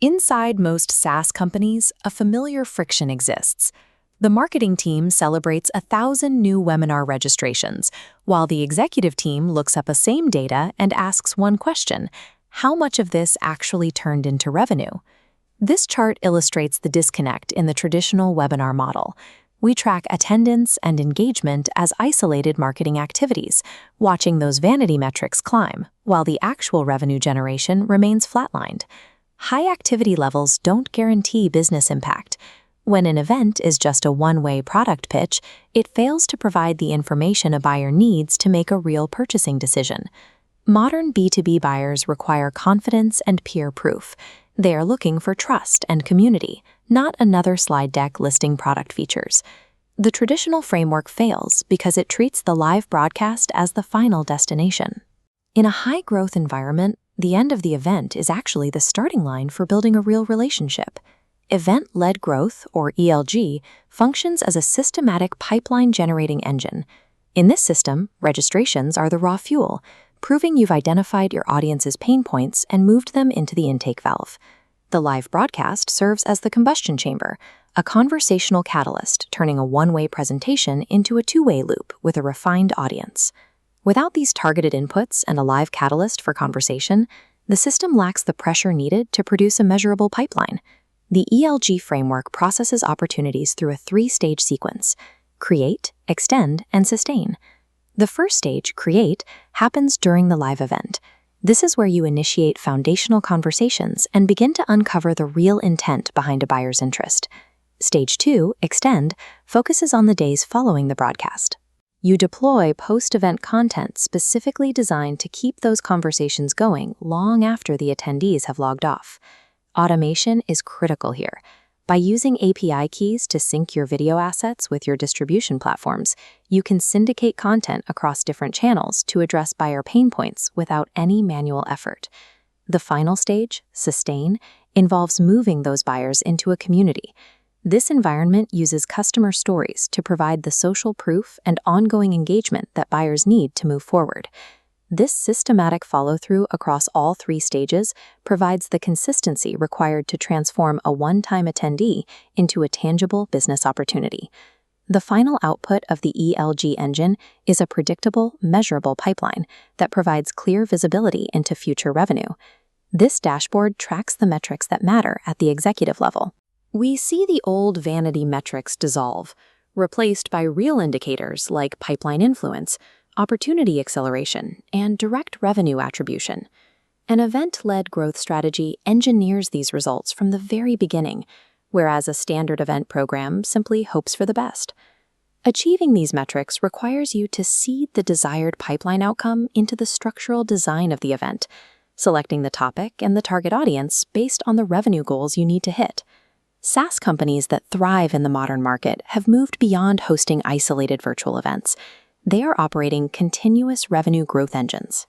Inside most SaaS companies, a familiar friction exists. The marketing team celebrates 1,000 new webinar registrations, while the executive team looks up the same data and asks one question: how much of this actually turned into revenue? This chart illustrates the disconnect in the traditional webinar model. We track attendance and engagement as isolated marketing activities, watching those vanity metrics climb, while the actual revenue generation remains flatlined. High activity levels don't guarantee business impact. When an event is just a one-way product pitch, it fails to provide the information a buyer needs to make a real purchasing decision. Modern B2B buyers require confidence and peer proof. They are looking for trust and community, not another slide deck listing product features. The traditional framework fails because it treats the live broadcast as the final destination. In a high-growth environment, the end of the event is actually the starting line for building a real relationship. Event-led growth, or ELG, functions as a systematic pipeline-generating engine. In this system, registrations are the raw fuel, proving you've identified your audience's pain points and moved them into the intake valve. The live broadcast serves as the combustion chamber, a conversational catalyst turning a one-way presentation into a two-way loop with a refined audience. Without these targeted inputs and a live catalyst for conversation, the system lacks the pressure needed to produce a measurable pipeline. The ELG framework processes opportunities through a three-stage sequence: create, extend, and sustain. The first stage, create, happens during the live event. This is where you initiate foundational conversations and begin to uncover the real intent behind a buyer's interest. Stage 2, extend, focuses on the days following the broadcast. You deploy post-event content specifically designed to keep those conversations going long after the attendees have logged off. Automation is critical here. By using API keys to sync your video assets with your distribution platforms, you can syndicate content across different channels to address buyer pain points without any manual effort. The final stage, sustain, involves moving those buyers into a community. This environment uses customer stories to provide the social proof and ongoing engagement that buyers need to move forward. This systematic follow-through across all three stages provides the consistency required to transform a one-time attendee into a tangible business opportunity. The final output of the ELG engine is a predictable, measurable pipeline that provides clear visibility into future revenue. This dashboard tracks the metrics that matter at the executive level. We see the old vanity metrics dissolve, replaced by real indicators like pipeline influence, opportunity acceleration, and direct revenue attribution. An event-led growth strategy engineers these results from the very beginning, whereas a standard event program simply hopes for the best. Achieving these metrics requires you to seed the desired pipeline outcome into the structural design of the event, selecting the topic and the target audience based on the revenue goals you need to hit. SaaS companies that thrive in the modern market have moved beyond hosting isolated virtual events. They are operating continuous revenue growth engines.